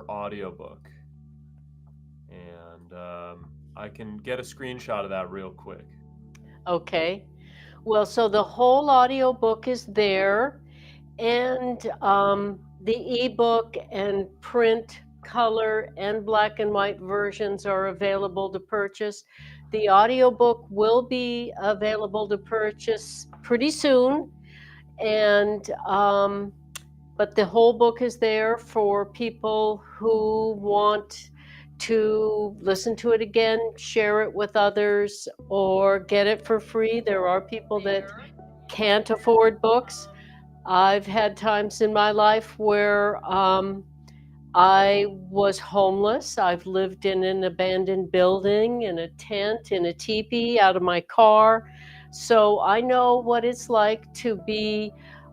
audiobook. And I can get a screenshot of that real quick. Okay. Well, so the whole audiobook is there, and the ebook and print, color, and black and white versions are available to purchase. The audiobook will be available to purchase pretty soon, and but the whole book is there for people who want to listen to it again, share it with others, or get it for free. There are people that can't afford books. I've had times in my life where I was homeless. I've lived in an abandoned building, in a tent, in a teepee, out of my car. So I know what it's like to be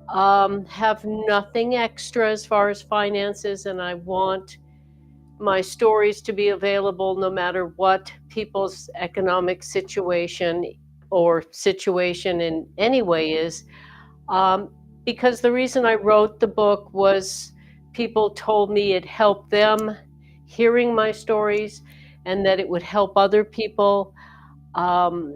have nothing extra as far as finances, and I want my stories to be available no matter what people's economic situation or situation in any way is. Um, because the reason I wrote the book was people told me it helped them hearing my stories, and that it would help other people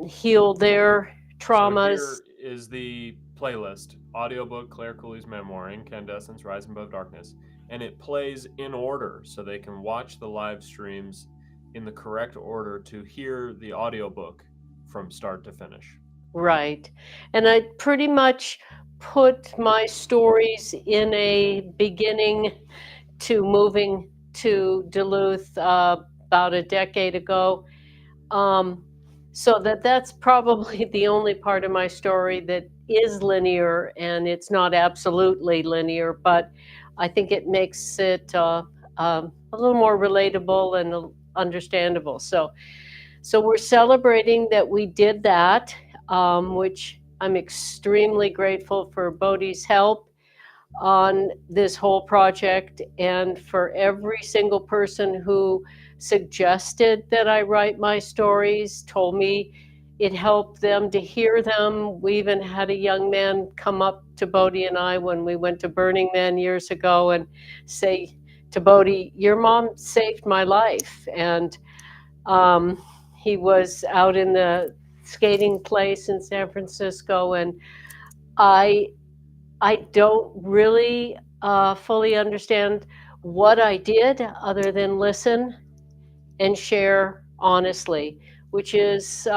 heal their So traumas. here is the playlist: audiobook Claire Cooley's memoir, Incandescence Rising Above Darkness. And it plays in order, so they can watch the live streams in the correct order to hear the audiobook from start to finish. Right. And I pretty much put my stories in a beginning to moving to Duluth about a decade ago. Um, so that's probably the only part of my story that is linear, and it's not absolutely linear, but I think it makes it a little more relatable and understandable. So we're celebrating that we did that, which I'm extremely grateful for Bodhi's help on this whole project, and for every single person who suggested that I write my stories, told me it helped them to hear them. We even had a young man come up to Bodhi and I when we went to Burning Man years ago and say to Bodhi, "Your mom saved my life." And um, he was out in the skating place in San Francisco, and I I don't really fully understand what I did other than listen and share honestly, which is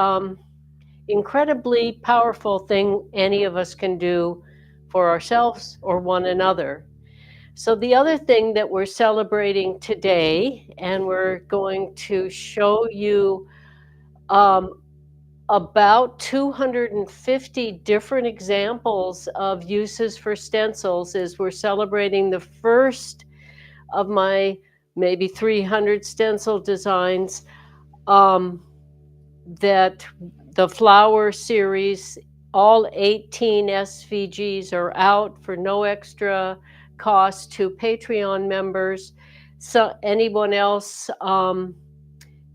incredibly powerful thing any of us can do for ourselves or one another. So the other thing that we're celebrating today, and we're going to show you um, about 250 different examples of uses for stencils, is we're celebrating the first of my maybe 300 stencil designs, um, that the flower series, all 18 SVGs are out for no extra cost to Patreon members. So anyone else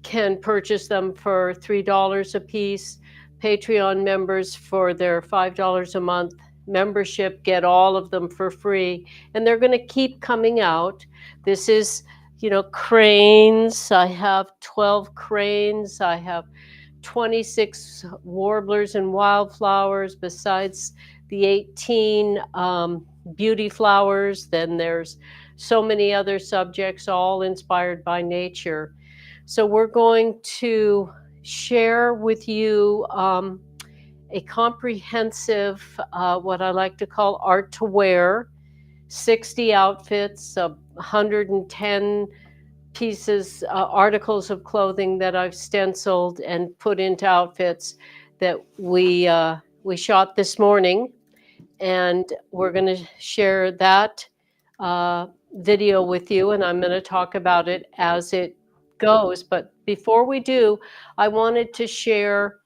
can purchase them for $3 a piece. Patreon members, for their $5 a month membership, get all of them for free. And they're going to keep coming out. This is, cranes. I have 12 cranes. I have 26 warblers and wildflowers, besides the 18 beauty flowers. Then there's so many other subjects, all inspired by nature. So we're going to share with you a comprehensive, what I like to call art to wear, 60 outfits, 110 pieces, articles of clothing that I've stenciled and put into outfits that we shot this morning, and we're going to share that video with you, and I'm going to talk about it as it goes. But before we do, I wanted to share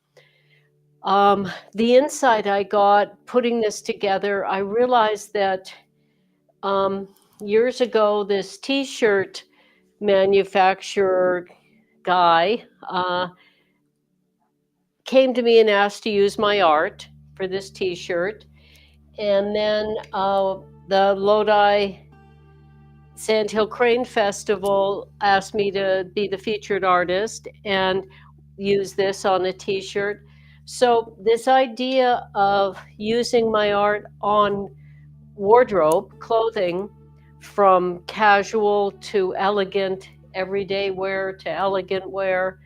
the insight I got putting this together. I realized that um, years ago, this T-shirt manufacturer guy came to me and asked to use my art for this T-shirt, and then the Lodi Sandhill Crane Festival asked me to be the featured artist and use this on a t-shirt. So this idea of using my art on wardrobe, clothing, from casual to elegant, everyday wear to elegant wear,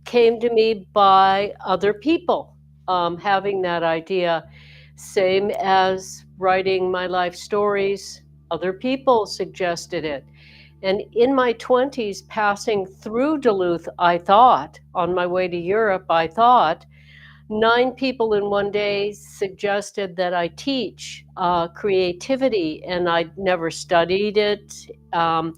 came to me by other people having that idea. Same as writing my life stories, other people suggested it. And in my 20s, passing through Duluth, I thought, on my way to Europe, I thought, 9 people in one day suggested that I teach creativity, and I'd never studied it. I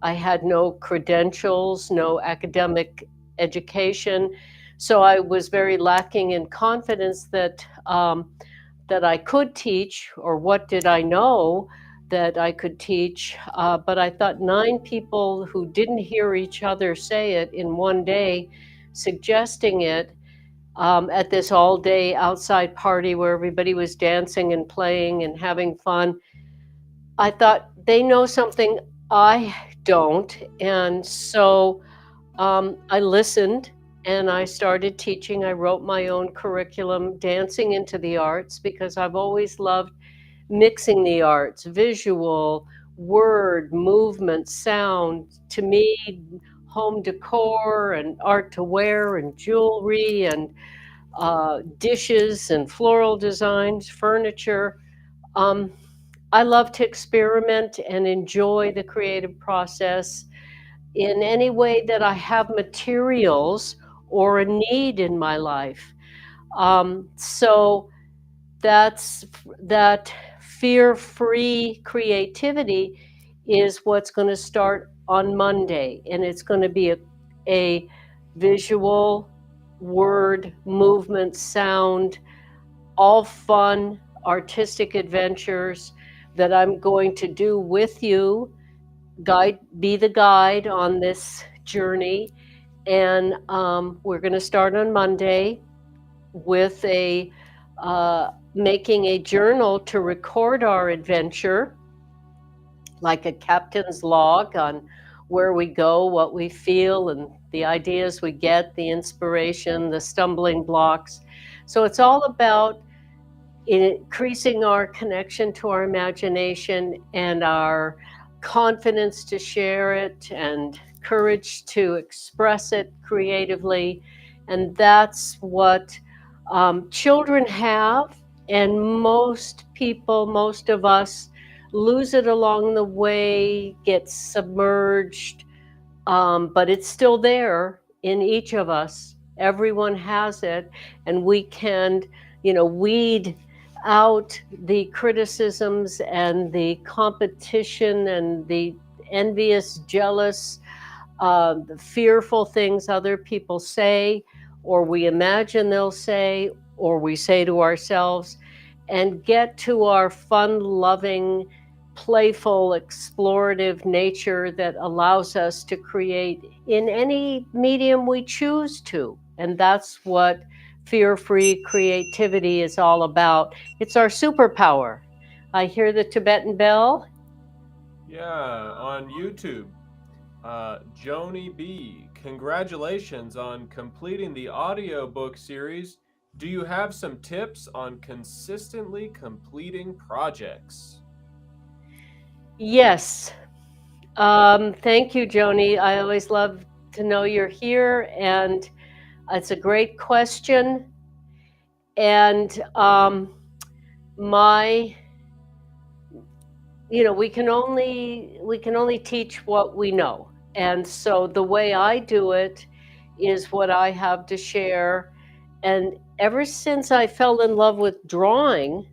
had no credentials, no academic education, so I was very lacking in confidence that I could teach, or what did I know that I could teach. But I thought 9 people who didn't hear each other say it in one day, suggesting it at this all-day outside party where everybody was dancing and playing and having fun. I thought they know something I don't, and so I listened and I started teaching. I wrote my own curriculum, Dancing into the Arts, because I've always loved mixing the arts, visual, word, movement, sound. To me, home decor and art to wear and jewelry and dishes and floral designs, furniture. Um, I love to experiment and enjoy the creative process in any way that I have materials or a need in my life. So that fear-free creativity is what's going to start on Monday, and it's going to be a visual, word, movement, sound, all fun, artistic adventures that I'm going to do with you, be the guide on this journey. And we're going to start on Monday with making a journal to record our adventure, like a captain's log on where we go, what we feel, and the ideas we get, the inspiration, the stumbling blocks. So it's all about increasing our connection to our imagination and our confidence to share it and courage to express it creatively. And that's what children have. And most people, most of us, lose it along the way, get submerged, but it's still there in each of us. Everyone has it, and we can, weed out the criticisms and the competition and the envious, jealous, the fearful things other people say, or we imagine they'll say, or we say to ourselves, and get to our fun-loving, playful, explorative nature that allows us to create in any medium we choose to. And that's what fear-free creativity is all about. It's our superpower. I hear the Tibetan bell. Yeah, on YouTube. Joni B, congratulations on completing the audiobook series. Do you have some tips on consistently completing projects? Yes. Thank you, Joni. I always love to know you're here, and it's a great question. And we can only teach what we know. And so the way I do it is what I have to share. And ever since I fell in love with drawing,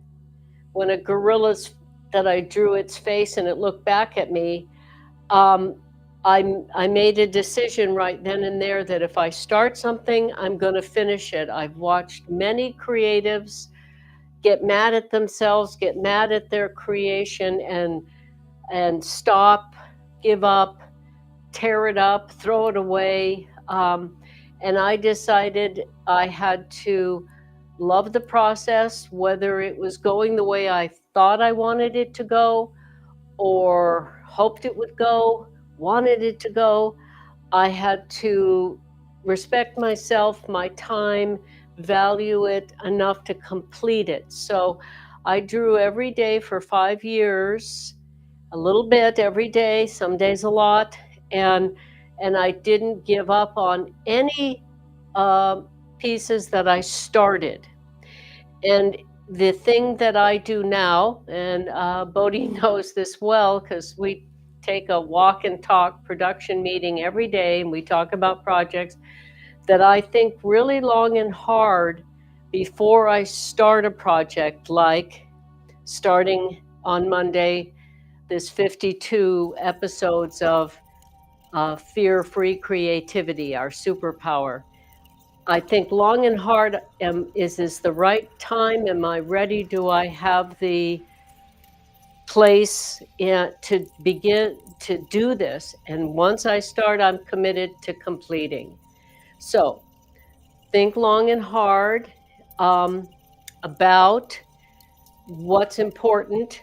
when a gorilla's that I drew its face and it looked back at me, I made a decision right then and there that if I start something, I'm going to finish it. I've watched many creatives get mad at themselves, get mad at their creation, and stop, give up, tear it up, throw it away. And I decided I had to love the process, whether it was going the way I thought I wanted it to go, or hoped it would go, wanted it to go. I had to respect myself, my time, value it enough to complete it. So I drew every day for 5 years, a little bit every day, some days a lot, and I didn't give up on any uh, pieces that I started. And the thing that I do now, and Bodhi knows this well because we take a walk and talk production meeting every day and we talk about projects, that I think really long and hard before I start a project, like starting on Monday, this 52 episodes of Fear-Free Creativity, our superpower. I think long and hard, is this the right time? Am I ready? Do I have the place to begin to do this? And once I start, I'm committed to completing. So think long and hard about what's important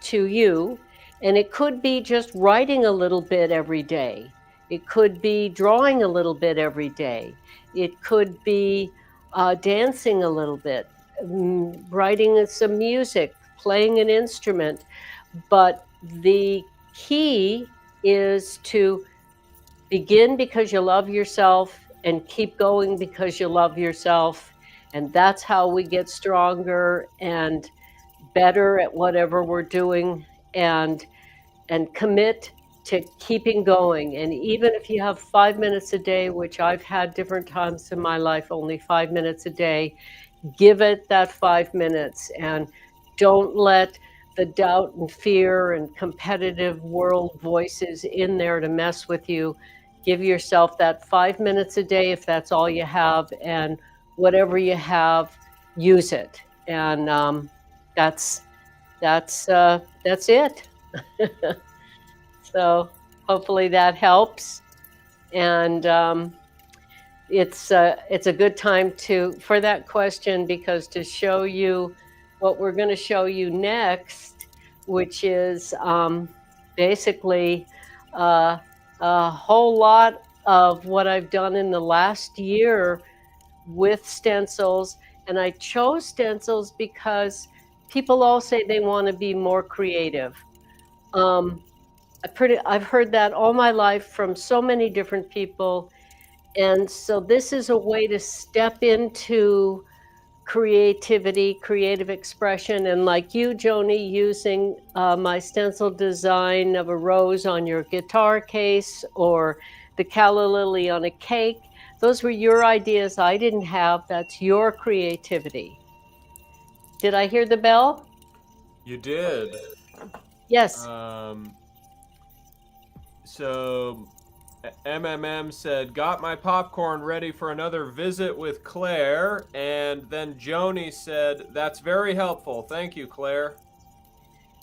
to you. And it could be just writing a little bit every day. It could be drawing a little bit every day. It could be dancing a little bit, writing some music, playing an instrument. But the key is to begin because you love yourself and keep going because you love yourself. And that's how we get stronger and better at whatever we're doing, and commit to keeping going. And even if you have 5 minutes a day, which I've had different times in my life, only 5 minutes a day, give it that 5 minutes, and don't let the doubt and fear and competitive world voices in there to mess with you. Give yourself that 5 minutes a day if that's all you have, and whatever you have, use it. And that's it. So hopefully that helps. And it's a good time for that question, because to show you what we're going to show you next, which is basically a whole lot of what I've done in the last year with stencils. And I chose stencils because people all say they want to be more creative. I've heard that all my life from so many different people. And so this is a way to step into creativity, creative expression. And like you, Joni, using my stencil design of a rose on your guitar case, or the calla lily on a cake. Those were your ideas. I didn't have. That's your creativity. Did I hear the bell? You did. Yes. So MMM said, got my popcorn ready for another visit with Claire. And then Joni said, that's very helpful. Thank you, Claire.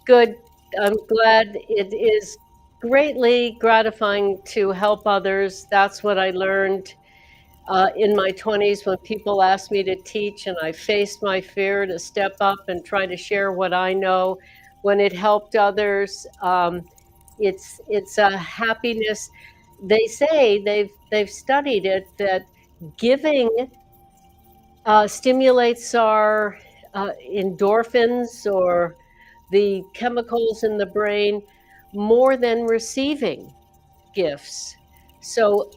Good. I'm glad. It is greatly gratifying to help others. That's what I learned in my 20s when people asked me to teach, and I faced my fear to step up and try to share what I know. When it helped others, it's a happiness. They say they've studied it, that giving stimulates our endorphins, or the chemicals in the brain, more than receiving gifts. So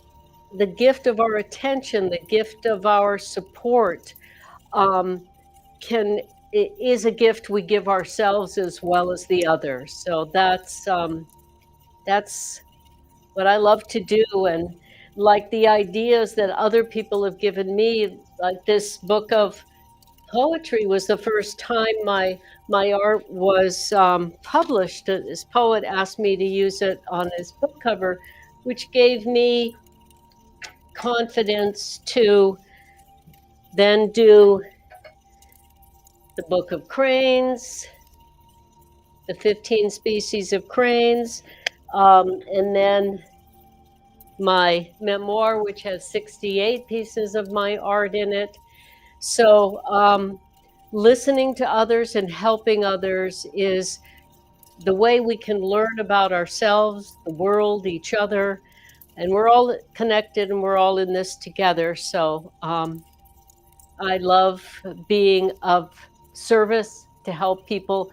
the gift of our attention, the gift of our support, is a gift we give ourselves as well as the others. So that's what I love to do. And like the ideas that other people have given me, like this book of poetry was the first time my art was published. This poet asked me to use it on his book cover, which gave me confidence to then do the Book of Cranes, the 15 species of cranes, and then my memoir, which has 68 pieces of my art in it. So listening to others and helping others is the way we can learn about ourselves, the world, each other, and we're all connected and we're all in this together. So I love being of service to help people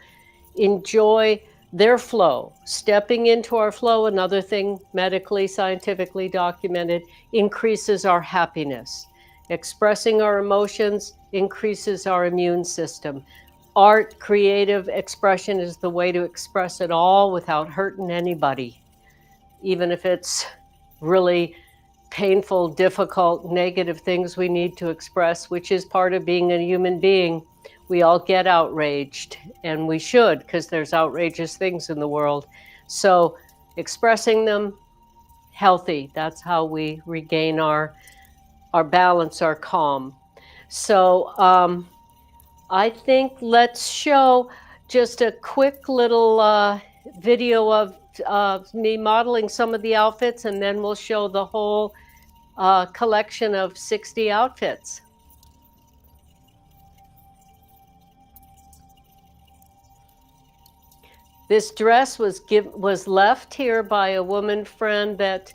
enjoy their flow. Stepping into our flow, another thing medically, scientifically documented, increases our happiness. Expressing our emotions increases our immune system. Art, creative expression is the way to express it all without hurting anybody, even if it's really painful, difficult, negative things we need to express, which is part of being a human being. We all get outraged, and we should, because there's outrageous things in the world. So expressing them, healthy, that's how we regain our balance, our calm. So I think let's show just a quick little video of me modeling some of the outfits, and then we'll show the whole collection of 60 outfits. This dress was left here by a woman friend that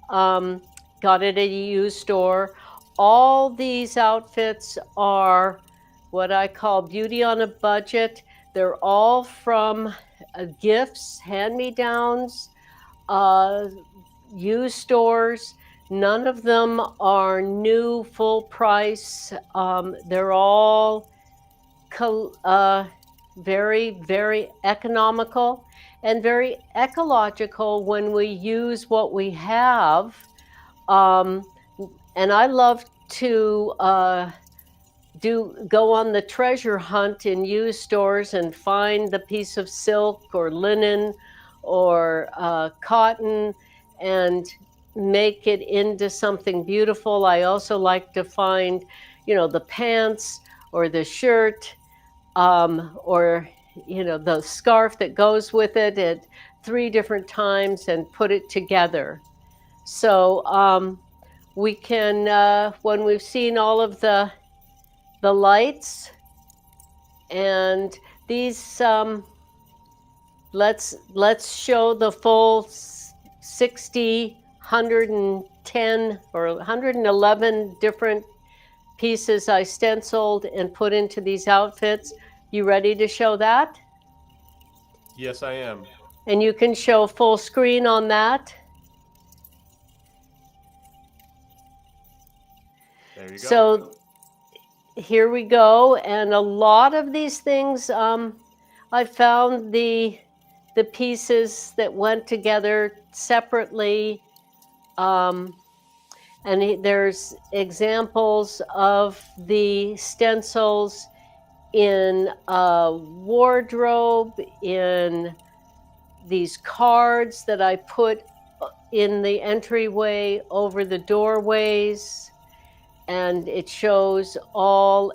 got it at a used store. All these outfits are what I call beauty on a budget. They're all from gifts, hand-me-downs, used stores. None of them are new, full price. They're all very, very economical and very ecological when we use what we have. And I love to go on the treasure hunt in used stores and find the piece of silk or linen or cotton and make it into something beautiful. I also like to find, the pants or the shirt or, the scarf that goes with it at 3 different times and put it together. So we can, when we've seen all of the lights and these, let's show the full 60, 110 or 111 different pieces I stenciled and put into these outfits. You ready to show that? Yes, I am. And you can show full screen on that. There you go. So here we go. And a lot of these things, I found the pieces that went together separately. And there's examples of the stencils in a wardrobe, in these cards that I put in the entryway over the doorways. And it shows all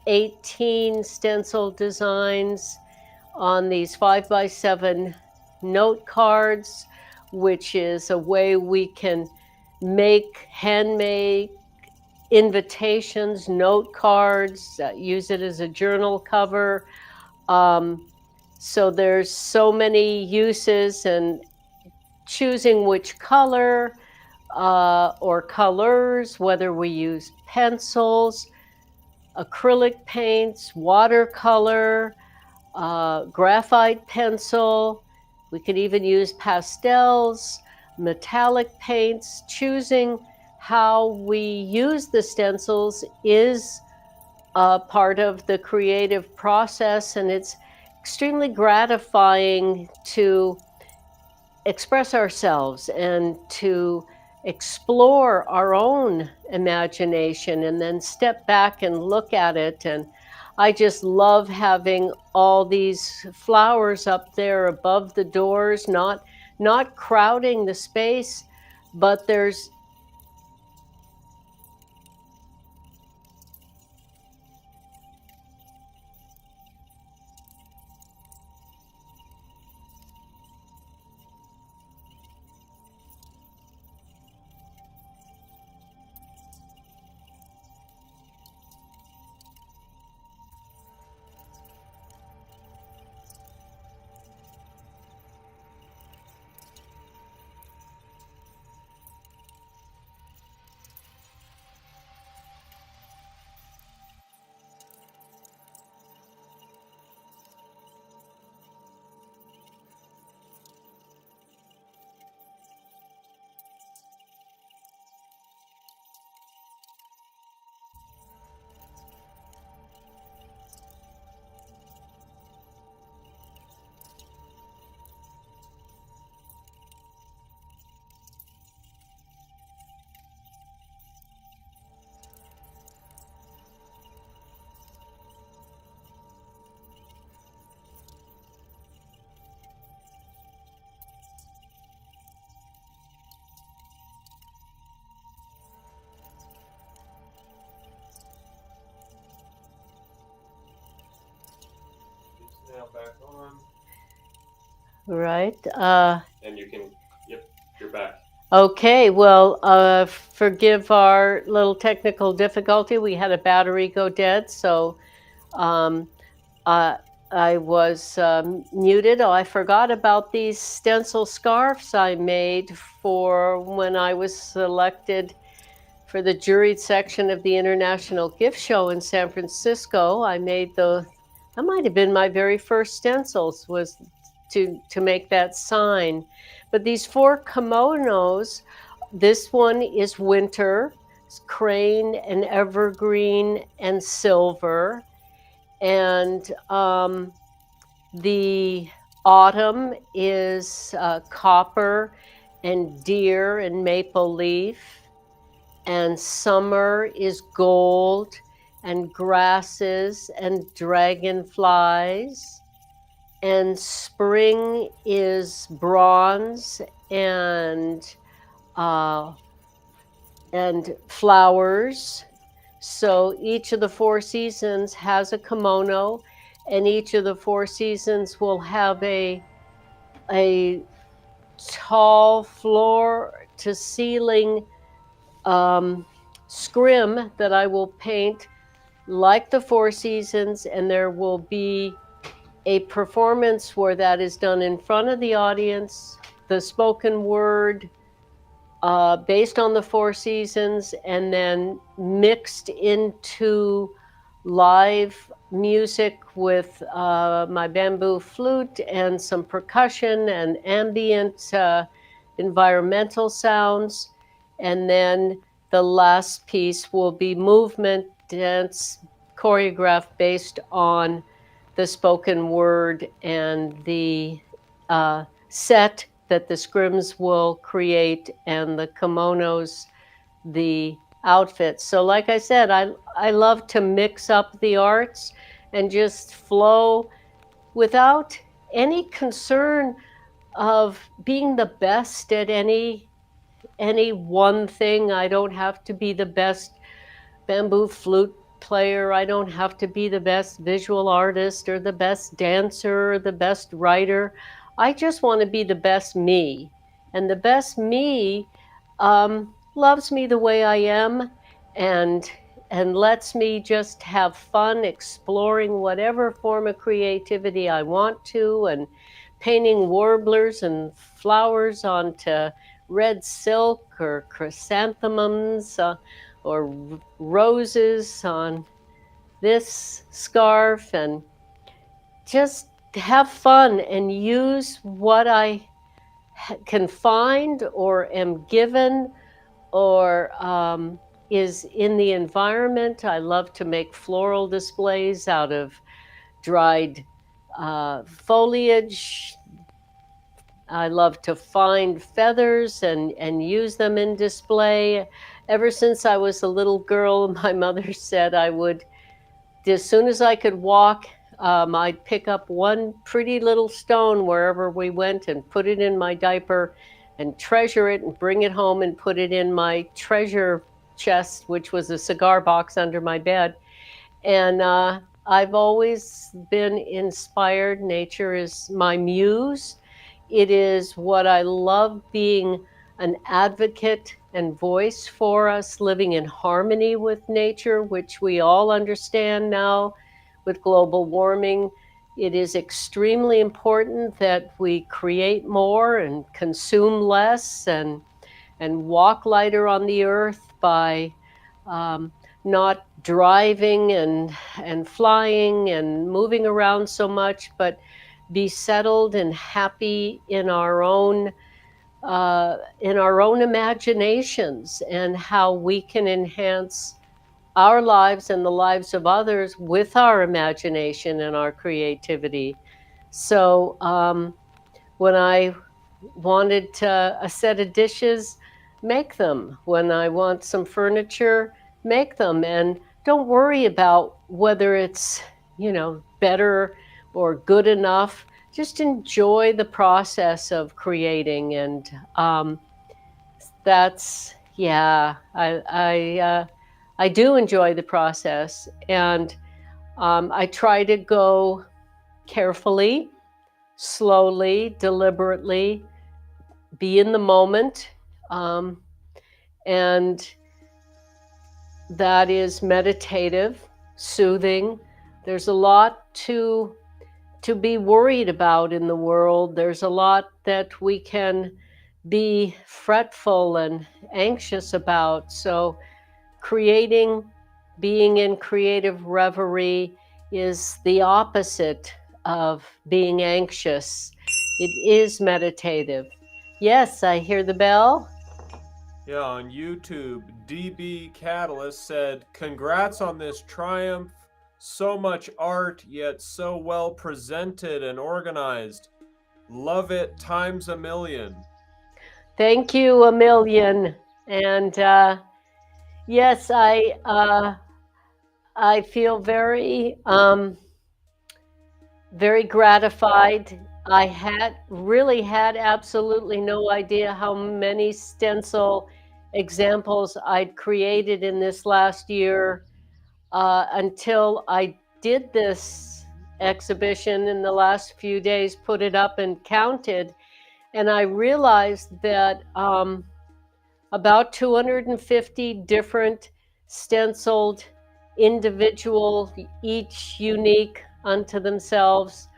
18 stencil designs on these 5x7 note cards, which is a way we can make handmade invitations, note cards, use it as a journal cover. So there's so many uses, and choosing which color or colors, whether we use pencils, acrylic paints, watercolor, graphite pencil. We could even use pastels, metallic paints. Choosing how we use the stencils is part of the creative process, and it's extremely gratifying to express ourselves and to explore our own imagination and then step back and look at it. And I just love having all these flowers up there above the doors, not crowding the space, but there's now back on. Right. And you can, yep, you're back. Okay, well, forgive our little technical difficulty. We had a battery go dead, so um, I was muted. Oh, I forgot about these stencil scarves I made for when I was selected for the juried section of the International Gift Show in San Francisco. I made that might have been my very first stencils, was to make that sign. But these 4 kimonos, this one is winter, it's crane and evergreen and silver. And the autumn is copper and deer and maple leaf. And summer is gold and grasses and dragonflies. And spring is bronze and flowers. So each of the 4 seasons has a kimono, and each of the 4 seasons will have a tall floor to ceiling scrim that I will paint like the 4 seasons, and there will be a performance where that is done in front of the audience, the spoken word based on the 4 seasons, and then mixed into live music with my bamboo flute and some percussion and ambient environmental sounds. And then the last piece will be movement dance choreographed based on the spoken word and the set that the scrims will create, and the kimonos, the outfits. So like I said, I love to mix up the arts and just flow without any concern of being the best at any one thing. I don't have to be the best bamboo flute player. I don't have to be the best visual artist or the best dancer or the best writer. I just want to be the best me. And the best me loves me the way I am, and lets me just have fun exploring whatever form of creativity I want to, and painting warblers and flowers onto red silk or chrysanthemums or roses on this scarf, and just have fun and use what I can find or am given or is in the environment. I love to make floral displays out of dried foliage. I love to find feathers and use them in display. Ever since I was a little girl, my mother said I would, as soon as I could walk, I'd pick up one pretty little stone wherever we went and put it in my diaper and treasure it and bring it home and put it in my treasure chest, which was a cigar box under my bed. And I've always been inspired. Nature is my muse. It is what I love, being an advocate and voice for us, living in harmony with nature, which we all understand now with global warming. It is extremely important that we create more and consume less and walk lighter on the earth by not driving and flying and moving around so much, but be settled and happy in our own imaginations, and how we can enhance our lives and the lives of others with our imagination and our creativity. So when I wanted a set of dishes, make them. When I want some furniture, make them. And don't worry about whether it's, better or good enough. Just enjoy the process of creating. And that's, yeah, I do enjoy the process. And I try to go carefully, slowly, deliberately, be in the moment, and that is meditative, soothing. There's a lot to be worried about in the world. There's a lot that we can be fretful and anxious about. So creating, being in creative reverie is the opposite of being anxious. It is meditative. Yes, I hear the bell. Yeah, on YouTube, DB Catalyst said, "Congrats on this triumph. So much art, yet so well presented and organized. Love it times a million." Thank you a million. And yes, I feel very gratified. I had really had absolutely no idea how many stencil examples I'd created in this last year until I did this exhibition in the last few days, put it up and counted. And I realized that about 250 different stenciled, individual, each unique unto themselves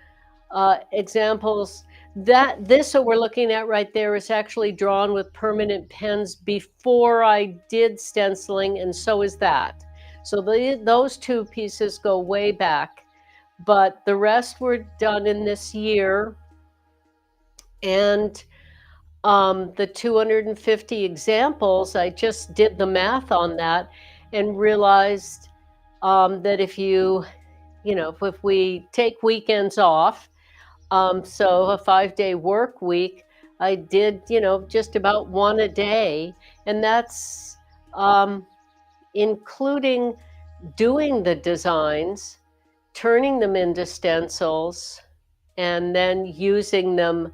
examples. That this that we're looking at right there is actually drawn with permanent pens before I did stenciling, and so is that. So those two pieces go way back, but the rest were done in this year. And the 250 examples, I just did the math on that and realized that if if we take weekends off, so a 5-day work week, I did, just about one a day. And that's including doing the designs, turning them into stencils, and then using them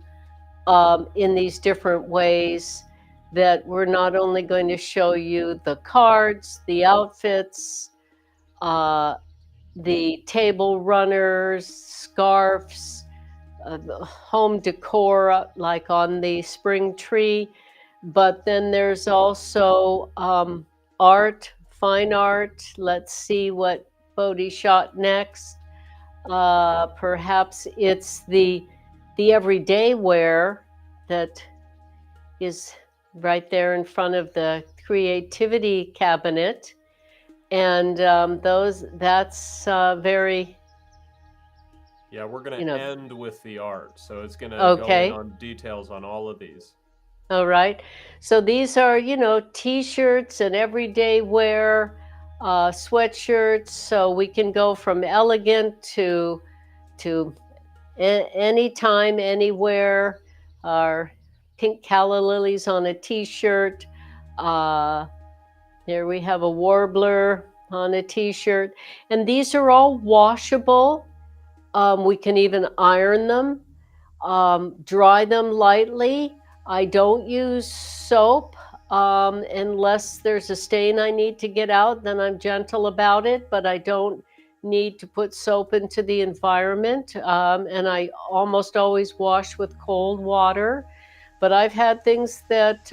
in these different ways that we're not only going to show you the cards, the outfits, the table runners, scarves, home decor like on the spring tree, but then there's also art, fine art. Let's see what Bodhi shot next. Perhaps it's the everyday wear that is right there in front of the creativity cabinet, and that's very. Yeah, we're going to end with the art. So it's going to go in Okay. on details on all of these. All right. So these are, t-shirts and everyday wear, sweatshirts. So we can go from elegant to anytime, anywhere. Our pink calla lilies on a t-shirt. There we have a warbler on a t-shirt. And these are all washable. We can even iron them, dry them lightly. I don't use soap unless there's a stain I need to get out, then I'm gentle about it, but I don't need to put soap into the environment. And I almost always wash with cold water. But I've had things that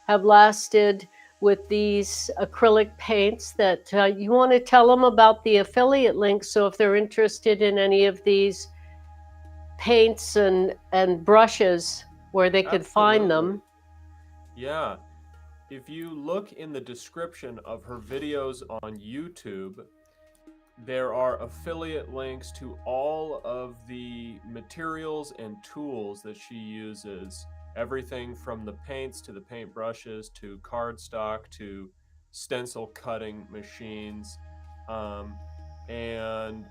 have lasted with these acrylic paints that you want to tell them about the affiliate links. So if they're interested in any of these paints and brushes, where they could find them. Yeah. If you look in the description of her videos on YouTube, there are affiliate links to all of the materials and tools that she uses. Everything from the paints to the paint brushes to cardstock to stencil cutting machines. And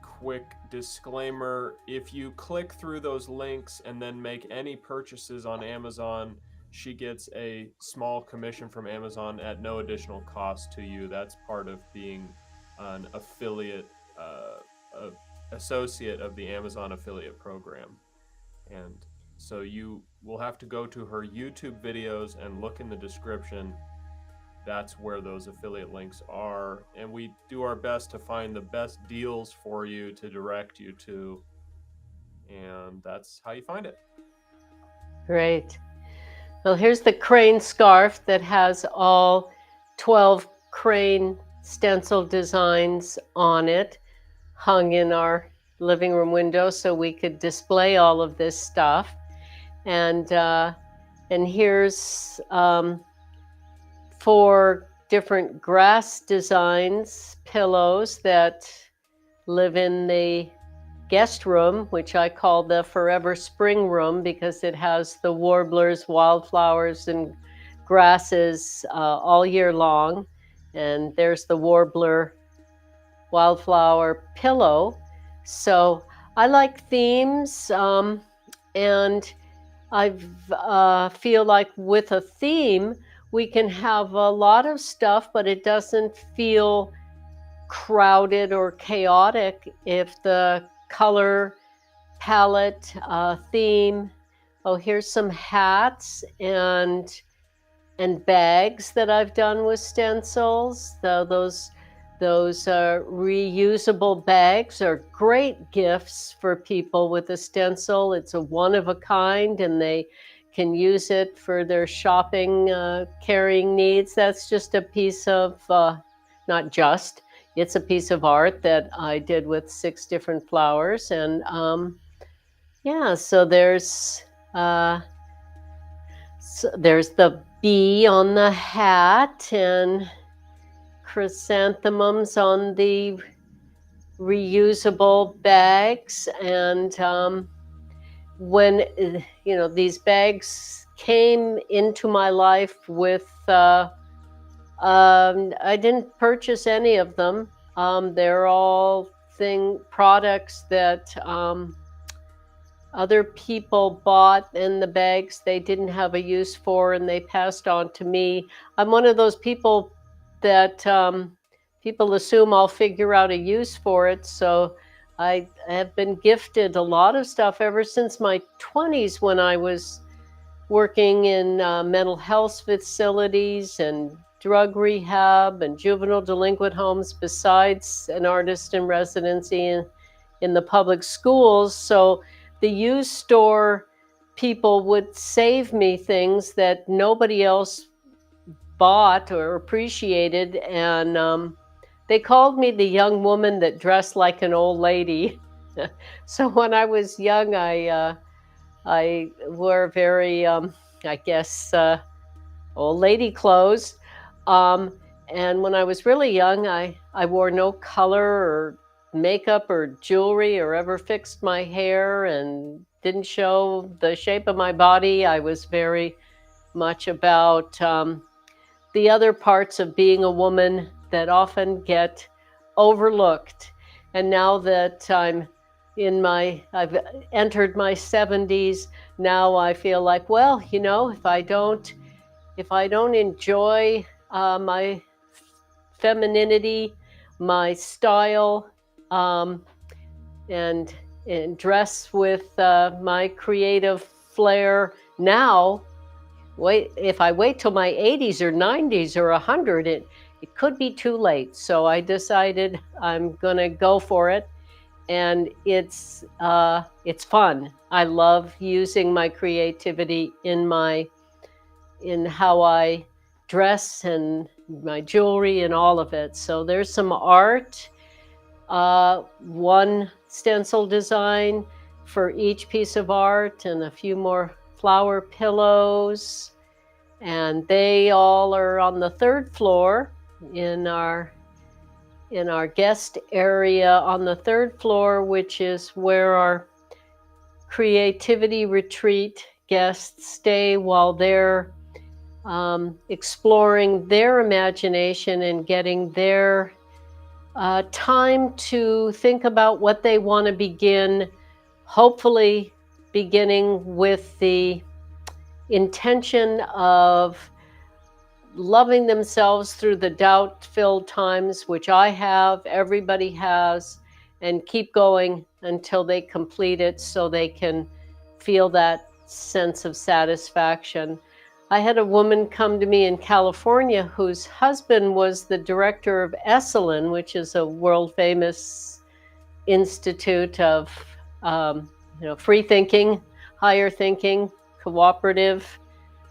quick disclaimer, if you click through those links and then make any purchases on Amazon, she gets a small commission from Amazon at no additional cost to you. That's part of being an affiliate, associate of the Amazon affiliate program. And so you will have to go to her YouTube videos and look in the description. that's where those affiliate links are. And we do our best to find the best deals for you to direct you to. And that's how you find it. Great. Well, here's the crane scarf that has all 12 crane stencil designs on it, hung in our living room window so we could display all of this stuff. And here's 4 different grass designs, pillows that live in the guest room, which I call the Forever Spring Room because it has the warblers, wildflowers, and grasses all year long. And there's the warbler wildflower pillow. So I like themes, and I feel like with a theme, we can have a lot of stuff, but it doesn't feel crowded or chaotic if the color palette theme. Oh, here's some hats and bags that I've done with stencils. Those reusable bags are great gifts for people with a stencil. It's a one of a kind, and they can use it for their shopping carrying needs. That's just a piece of, not just, it's a piece of art that I did with 6 different flowers. And yeah, so there's the bee on the hat and chrysanthemums on the reusable bags. And when these bags came into my life with I didn't purchase any of them. They're all products that other people bought in the bags they didn't have a use for, and they passed on to me. I'm one of those people that people assume I'll figure out a use for it. So I have been gifted a lot of stuff ever since my 20s, when I was working in mental health facilities and drug rehab and juvenile delinquent homes, besides an artist in residency in the public schools. So the used store people would save me things that nobody else bought or appreciated. And they called me the young woman that dressed like an old lady. So when I was young, I wore very, I guess, old lady clothes. And when I was really young, I wore no color or makeup or jewelry, or ever fixed my hair, and didn't show the shape of my body. I was very much about the other parts of being a woman that often get overlooked. And now that I've entered my 70s, now I feel like, well, if I don't enjoy my femininity, my style, and dress with my creative flair now, if I wait till my 80s or 90s or 100, it could be too late. So I decided I'm gonna go for it, and it's fun. I love using my creativity in how I dress and my jewelry and all of it. So there's some art, 1 stencil design for each piece of art, and a few more flower pillows. And they all are on the 3rd floor in our guest area on the 3rd floor, which is where our creativity retreat guests stay while they're exploring their imagination and getting their time to think about what they want to begin, hopefully beginning with the intention of loving themselves through the doubt-filled times, which I have, everybody has, and keep going until they complete it so they can feel that sense of satisfaction. I had a woman come to me in California whose husband was the director of Esalen, which is a world famous institute of free thinking, higher thinking, cooperative.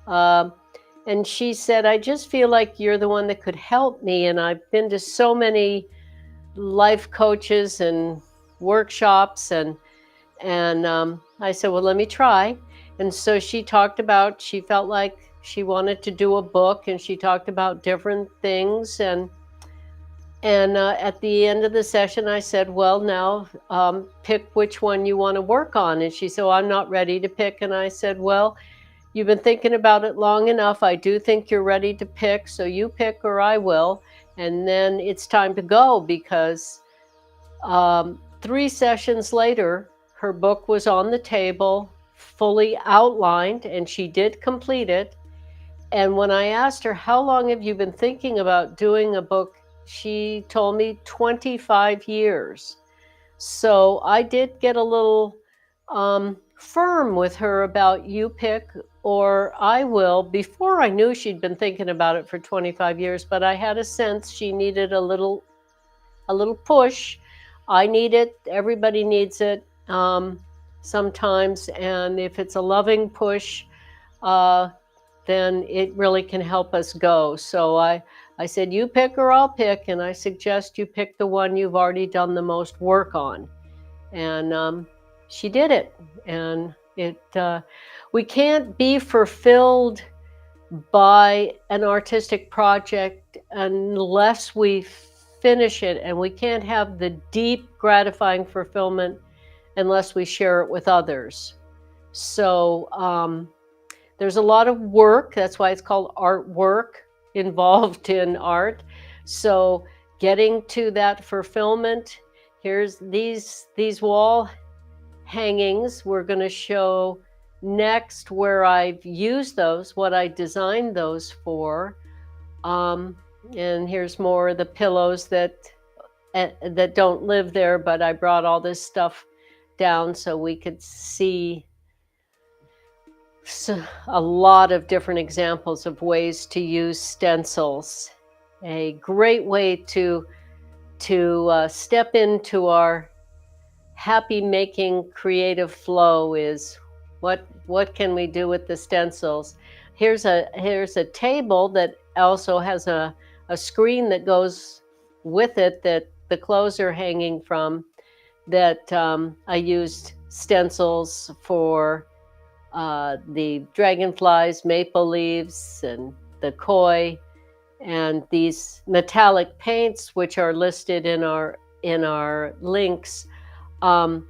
And she said, I just feel like you're the one that could help me. And I've been to so many life coaches and workshops, and I said, well, let me try. And so she talked about, she felt like she wanted to do a book, and she talked about different things. And at the end of the session, I said, well, now pick which one you want to work on. And she said, well, I'm not ready to pick. And I said, well, you've been thinking about it long enough. I do think you're ready to pick. So you pick or I will. And then it's time to go, because 3 sessions later, her book was on the table, fully outlined, and she did complete it. And when I asked her, how long have you been thinking about doing a book? She told me 25 years. So I did get a little firm with her about you pick or I will, before I knew she'd been thinking about it for 25 years, but I had a sense she needed a little push. I need it. Everybody needs it sometimes. And if it's a loving push, then it really can help us go. So I said, you pick or I'll pick. And I suggest you pick the one you've already done the most work on. And she did it. And we can't be fulfilled by an artistic project unless we finish it, and we can't have the deep, gratifying fulfillment unless we share it with others. So there's a lot of work. That's why it's called artwork, involved in art. So getting to that fulfillment, here's these wall hangings. We're going to show next where I've used those, what I designed those for. And here's more of the pillows that don't live there, but I brought all this stuff down so we could see a lot of different examples of ways to use stencils. A great way to step into our happy making creative flow is what can we do with the stencils? Here's a table that also has a screen that goes with it that the clothes are hanging from, that I used stencils for the dragonflies, maple leaves, and the koi, and these metallic paints, which are listed in our links, are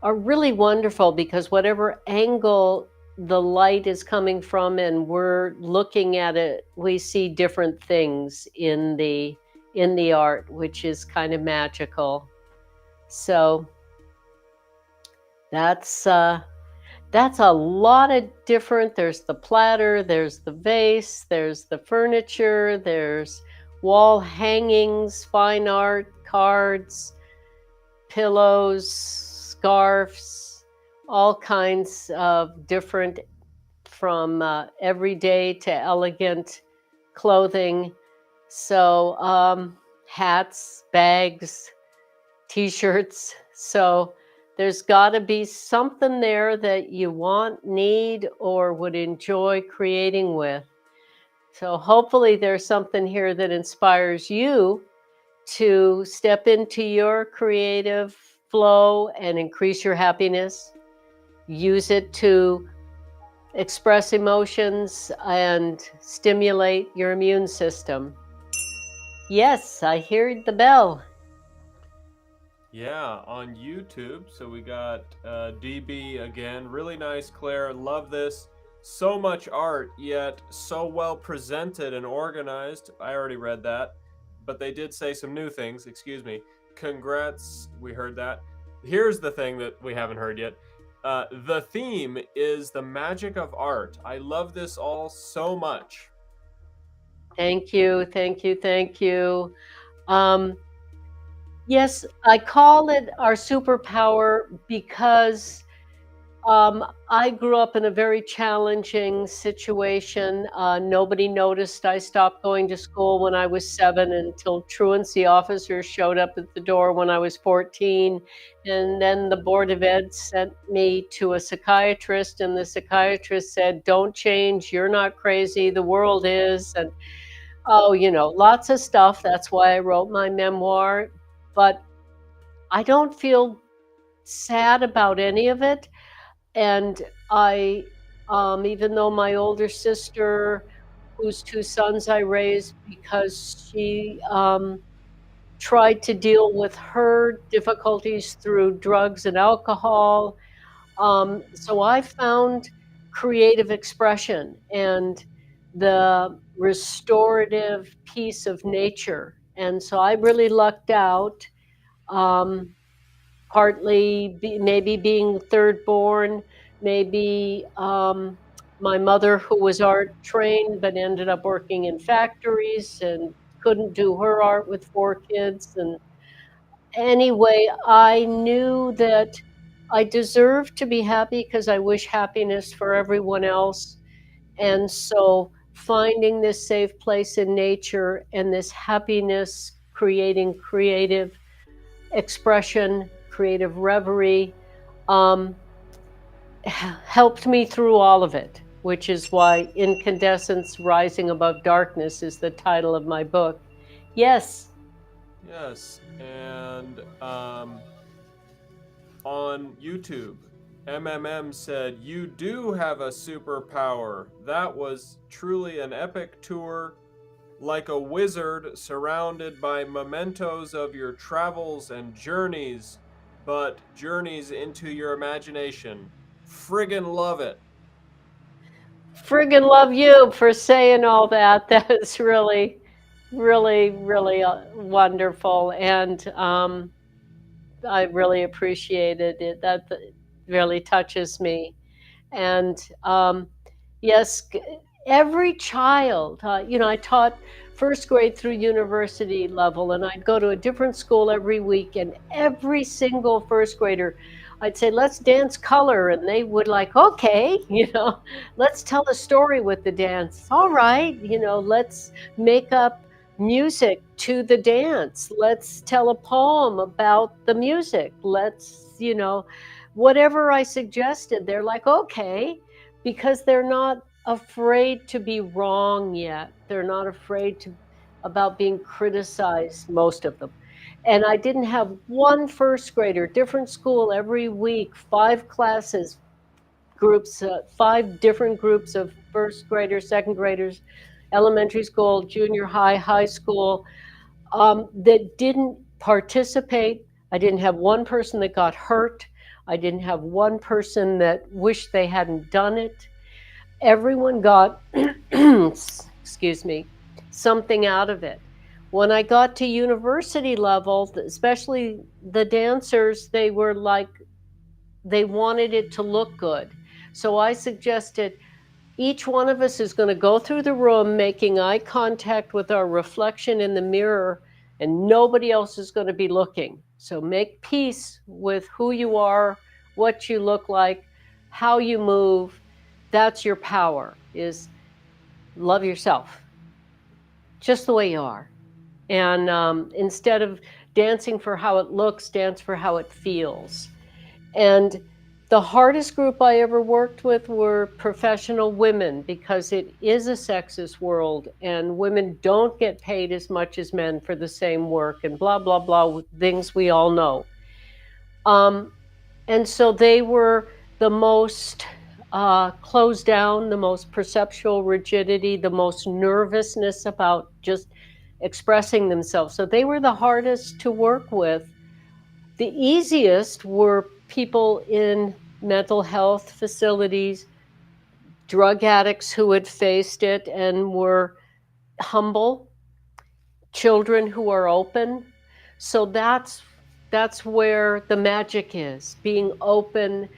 really wonderful, because whatever angle the light is coming from and we're looking at it, we see different things in the art, which is kind of magical. So that's a lot of different. There's the platter, there's the vase, there's the furniture, there's wall hangings, fine art, cards, pillows, scarves, all kinds of different, from everyday to elegant clothing. So hats, bags, t-shirts. So there's got to be something there that you want, need, or would enjoy creating with. So hopefully there's something here that inspires you to step into your creative flow and increase your happiness. Use it to express emotions and stimulate your immune system. Yes, I hear the bell. Yeah, on YouTube. So we got DB again. Really nice, Claire. Love this. So much art, yet so well presented and organized. I already read that, but they did say some new things. Excuse me. Congrats. We heard that. Here's the thing that we haven't heard yet. The theme is the magic of art. I love this all so much. Thank you, thank you, thank you. Yes, I call it our superpower because I grew up in a very challenging situation. Nobody noticed I stopped going to school when I was 7 until truancy officers showed up at the door when I was 14. And then the Board of Ed sent me to a psychiatrist, and the psychiatrist said, "Don't change. You're not crazy. The world is." And lots of stuff. That's why I wrote my memoir. But I don't feel sad about any of it. And even though my older sister, whose 2 sons I raised because she tried to deal with her difficulties through drugs and alcohol. So I found creative expression and the restorative piece of nature. And so I really lucked out. Partly maybe being third born, maybe my mother, who was art trained but ended up working in factories and couldn't do her art with 4 kids. And anyway, I knew that I deserved to be happy because I wish happiness for everyone else. And so finding this safe place in nature and this happiness, creating creative expression, creative reverie, helped me through all of it, which is why Incandescence Rising Above Darkness is the title of my book. Yes. Yes, and on YouTube, MMM said, "You do have a superpower. That was truly an epic tour, like a wizard surrounded by mementos of your travels and journeys, but journeys into your imagination. Friggin' love it." Friggin' love you for saying all that. That is really, really, really wonderful. And I really appreciated it. That really touches me. And yes, every child, I taught first grade through university level, and I'd go to a different school every week, and every single first grader, I'd say, "Let's dance color." And they would like, "Okay, let's tell a story with the dance." "All right, let's make up music to the dance. Let's tell a poem about the music. Let's, whatever I suggested, they're like, "Okay," because they're not afraid to be wrong yet. They're not afraid about being criticized, most of them. And I didn't have one first grader, different school every week, 5 classes, groups, 5 different groups of first graders, second graders, elementary school, junior high, high school, that didn't participate. I didn't have one person that got hurt. I didn't have one person that wished they hadn't done it. Everyone got, excuse me, something out of it. When I got to university level, especially the dancers, they were like, they wanted it to look good. So I suggested each one of us is going to go through the room making eye contact with our reflection in the mirror, and nobody else is going to be looking. So make peace with who you are, what you look like, how you move. That's your power, is love yourself just the way you are. And instead of dancing for how it looks, dance for how it feels. And the hardest group I ever worked with were professional women, because it is a sexist world and women don't get paid as much as men for the same work and blah, blah, blah, things we all know. And so they were the most closed down, the most perceptual rigidity, the most nervousness about just expressing themselves. So they were the hardest to work with. The easiest were people in mental health facilities, drug addicts who had faced it and were humble, children who are open. So that's where the magic is, being open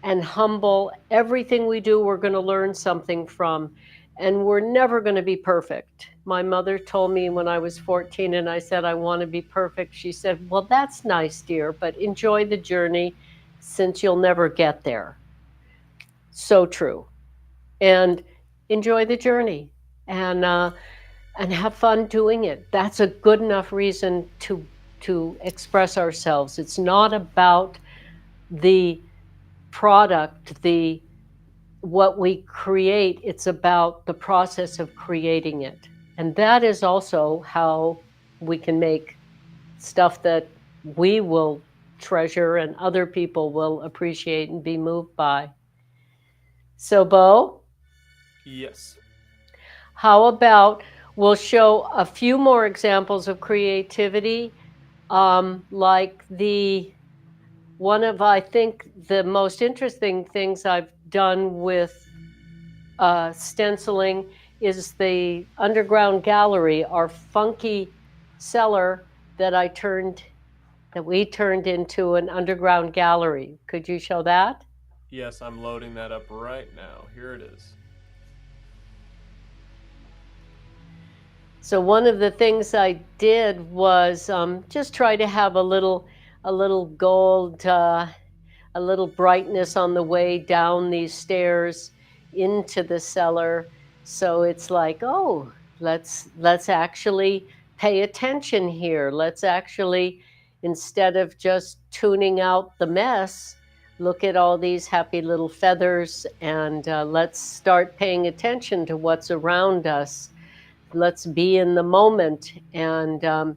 and humble. Everything we do, we're going to learn something from, and we're never going to be perfect. My mother told me when I was 14 and I said, "I want to be perfect." She said, "Well, that's nice, dear, but enjoy the journey, since you'll never get there." So true. And enjoy the journey and have fun doing it. That's a good enough reason to express ourselves. It's not about the product, the what we create. It's about the process of creating it. And that is also how we can make stuff that we will treasure and other people will appreciate and be moved by. So, Bo, Yes. how about we'll show a few more examples of creativity, like one of, I think, the most interesting things I've done with stenciling is the underground gallery, our funky cellar that we turned into an underground gallery. Could you show that? Yes, I'm loading that up right now. Here it is. So one of the things I did was just try to have a little gold, a little brightness on the way down these stairs into the cellar. So it's like, oh, let's actually pay attention here. Let's actually, instead of just tuning out the mess, look at all these happy little feathers, and let's start paying attention to what's around us. Let's be in the moment and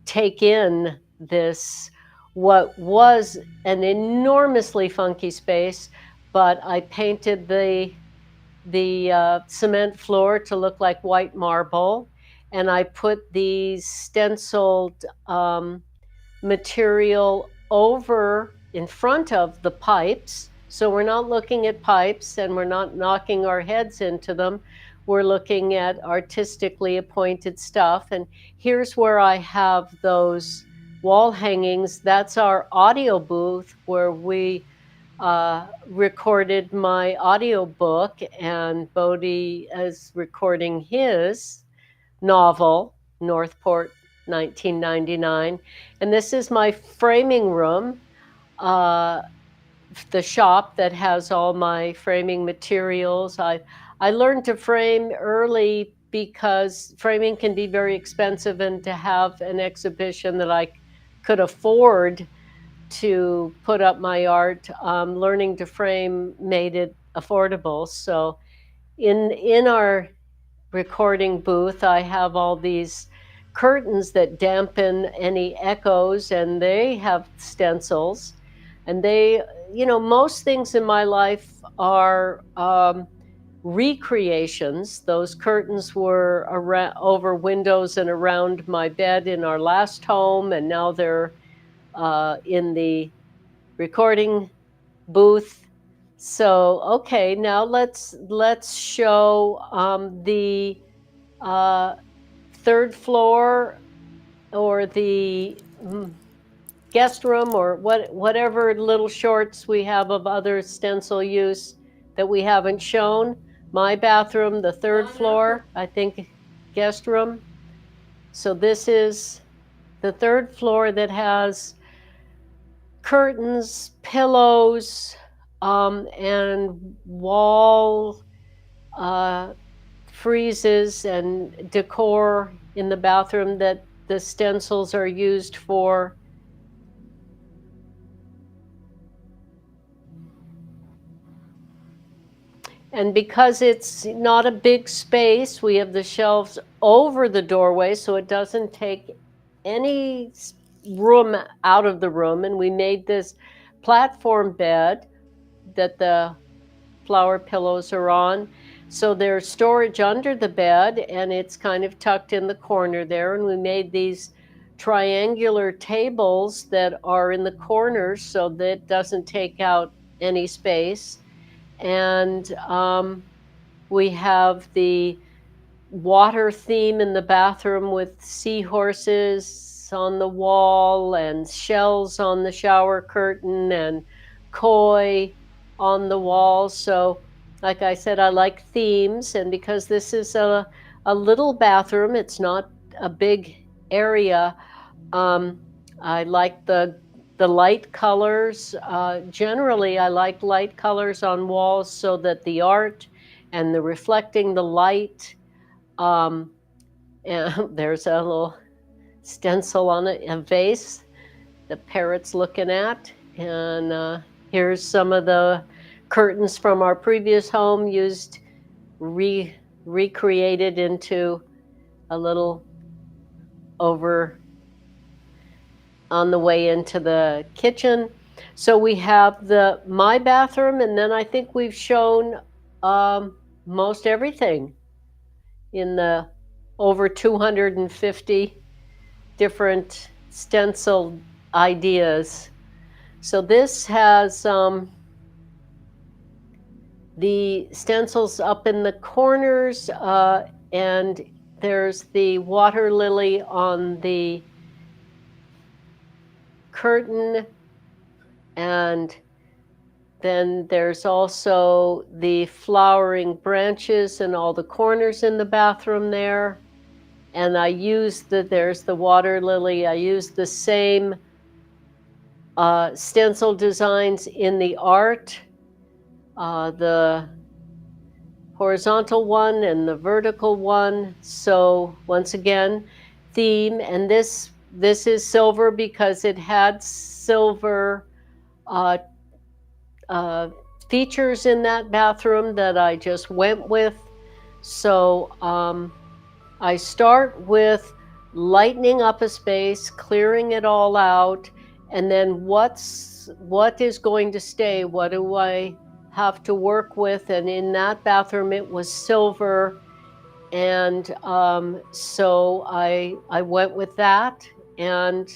take in this, what was an enormously funky space, but I painted the cement floor to look like white marble, and I put the stenciled material over in front of the pipes. So we're not looking at pipes and we're not knocking our heads into them. We're looking at artistically appointed stuff. And here's where I have those wall hangings. That's our audio booth where we recorded my audio book, and Bodhi is recording his novel, Northport 1999. And this is my framing room, the shop that has all my framing materials. I learned to frame early because framing can be very expensive, and to have an exhibition that I could afford to put up my art, learning to frame made it affordable. So in our recording booth, I have all these curtains that dampen any echoes, and they have stencils. And they, most things in my life are recreations. Those curtains were over windows and around my bed in our last home, and now they're in the recording booth. So, okay, now let's show the third floor, or the guest room, or whatever little shorts we have of other stencil use that we haven't shown. My bathroom, the third floor, I think guest room. So this is the third floor that has curtains, pillows, and wall friezes and decor in the bathroom that the stencils are used for. And because it's not a big space, we have the shelves over the doorway, so it doesn't take any room out of the room. And we made this platform bed that the flower pillows are on. So there's storage under the bed, and it's kind of tucked in the corner there. And we made these triangular tables that are in the corners so that it doesn't take out any space. And we have the water theme in the bathroom with seahorses on the wall and shells on the shower curtain and koi on the wall. So, like I said, I like themes, and because this is a little bathroom, it's not a big area. I like the the light colors. Generally, I like light colors on walls so that the art and the reflecting the light. And there's a little stencil on it, a vase the parrot's looking at. And here's some of the curtains from our previous home used, recreated into a little over on the way into the kitchen. So we have my bathroom, and then I think we've shown most everything in the over 250 different stencil ideas. So this has the stencils up in the corners, and there's the water lily on the curtain, and then there's also the flowering branches and all the corners in the bathroom there. And I use there's the water lily. I use the same stencil designs in the art, the horizontal one and the vertical one. So once again, theme, and this is silver because it had silver features in that bathroom that I just went with. So I start with lightening up a space, clearing it all out, and then what is going to stay? What do I have to work with? And in that bathroom, it was silver, and so I went with that, and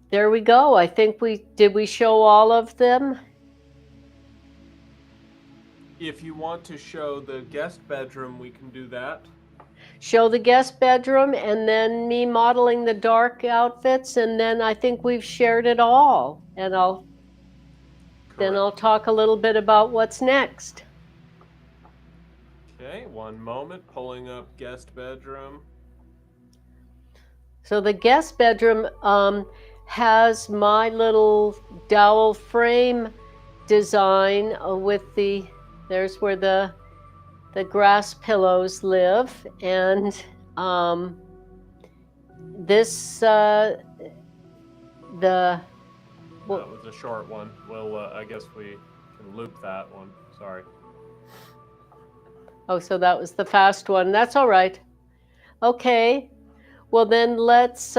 there we go. I think we show all of them? If you want to show the guest bedroom, we can do that. Show the guest bedroom, and then me modeling the dark outfits, and then I think we've shared it all. And then I'll talk a little bit about what's next. Okay, one moment, pulling up guest bedroom. So the guest bedroom has my little dowel frame design with there's where the grass pillows live, and this that was a short one. We'll I guess we can loop that one. Sorry. Oh, so that was the fast one. That's all right. Okay. Well, then let's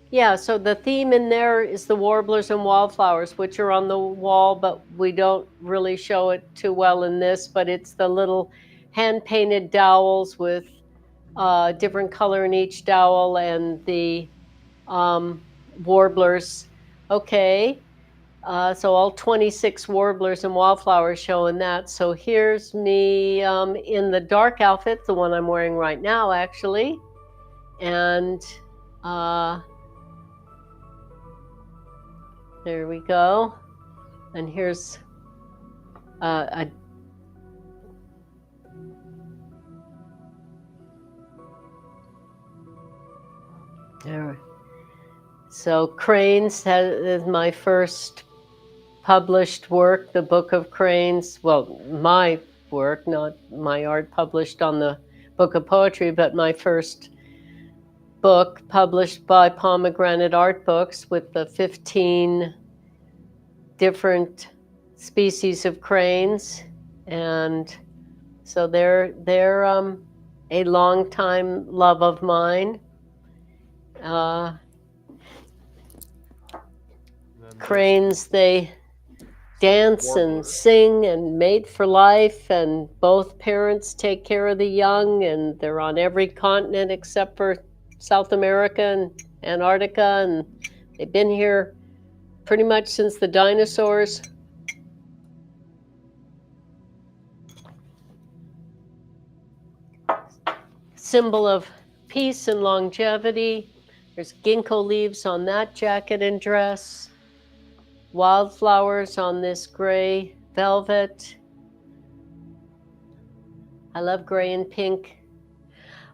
yeah, so the theme in there is the warblers and wildflowers, which are on the wall, but we don't really show it too well in this, but it's the little hand-painted dowels with different color in each dowel, and the warblers. Okay, so all 26 warblers and wildflowers showing that. So here's me in the dark outfit, the one I'm wearing right now, actually. And there we go. And here's there. So Cranes is my first published work, the Book of Cranes. Well, my work, not my art published on the Book of Poetry, but my first book published by Pomegranate Art Books with the 15 different species of cranes. And so they're a long time love of mine. Cranes, they dance and sing and mate for life, and both parents take care of the young, and they're on every continent except for South America and Antarctica, and they've been here pretty much since the dinosaurs. Symbol of peace and longevity. There's ginkgo leaves on that jacket and dress. Wildflowers on this gray velvet. I love gray and pink.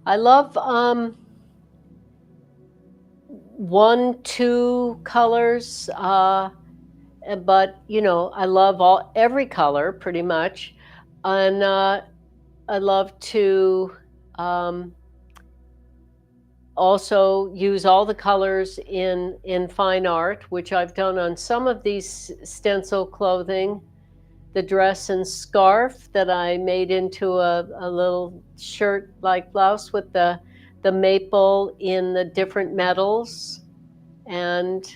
I love 1, 2 colors, but I love every color pretty much, and I love to um, also use all the colors in fine art, which I've done on some of these stencil clothing. The dress and scarf that I made into a little shirt-like blouse with the maple in the different metals, and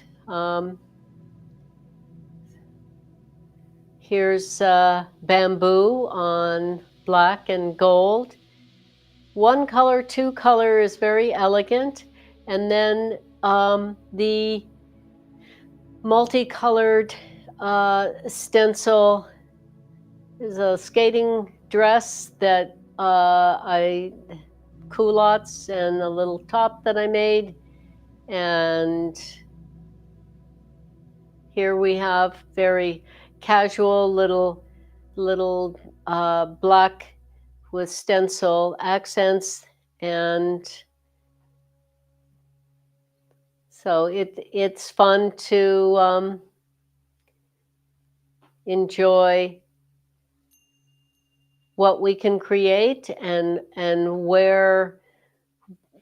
here's bamboo on black and gold. One color, two color is very elegant, and then the multicolored stencil is a skating dress that I culottes and a little top that I made, and here we have very casual little black with stencil accents, and so it's fun to enjoy what we can create and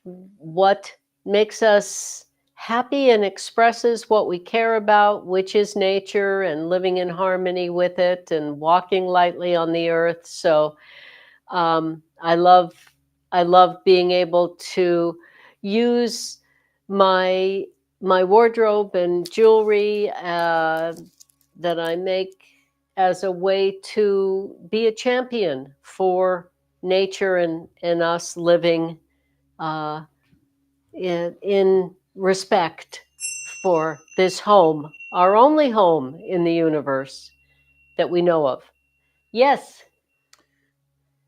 what makes us happy and expresses what we care about, which is nature and living in harmony with it and walking lightly on the earth. So I love being able to use my wardrobe and jewelry that I make as a way to be a champion for nature and us living uh, in respect for this home, our only home in the universe that we know of. Yes,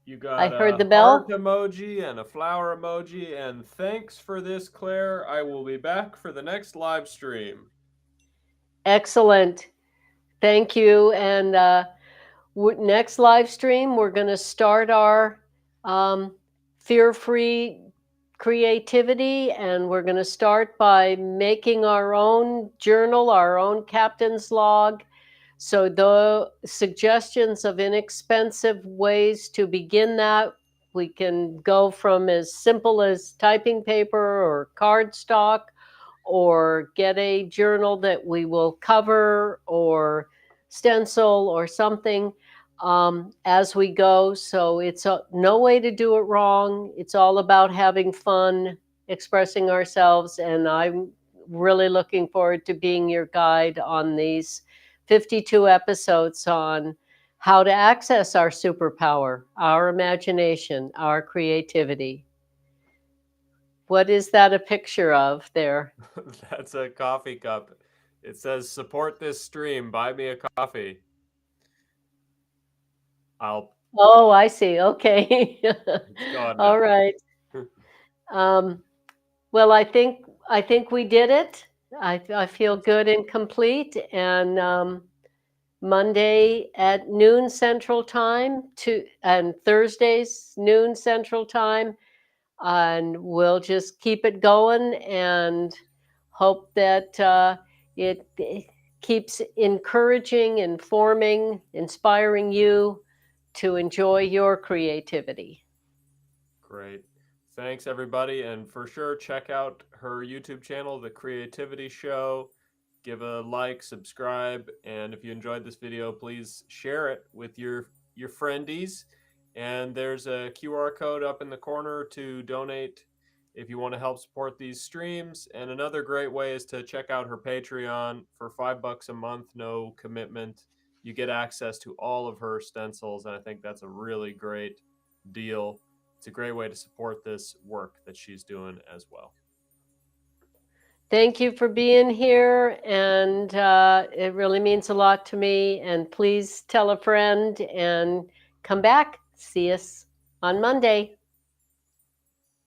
You I got heard a the heart bell. emoji and a flower emoji, and thanks for this, Claire. I will be back for the next live stream. Excellent. Thank you. And next live stream, we're going to start our fear-free creativity, and we're going to start by making our own journal, our own captain's log. So the suggestions of inexpensive ways to begin that, we can go from as simple as typing paper or cardstock, or get a journal that we will cover or stencil or something as we go. So it's no way to do it wrong. It's all about having fun, expressing ourselves, and I'm really looking forward to being your guide on these 52 episodes on how to access our superpower, our imagination, our creativity. What is that a picture of there? That's a coffee cup. It says, support this stream, buy me a coffee. I'll. Oh, I see. Okay. It's gone All now. right. Well, I think we did it. I feel good and complete. And Monday at noon Central Time and Thursdays noon Central Time, and we'll just keep it going and hope that it keeps encouraging, informing, inspiring you to enjoy your creativity. Great. Thanks, everybody. And for sure, check out her YouTube channel, The Creativity Show. Give a like, subscribe, and if you enjoyed this video, please share it with your friendies. And there's a QR code up in the corner to donate if you want to help support these streams. And another great way is to check out her Patreon for $5 a month, no commitment. You get access to all of her stencils, and I think that's a really great deal. It's a great way to support this work that she's doing as well. Thank you for being here, and it really means a lot to me. And please tell a friend and come back. See us on Monday.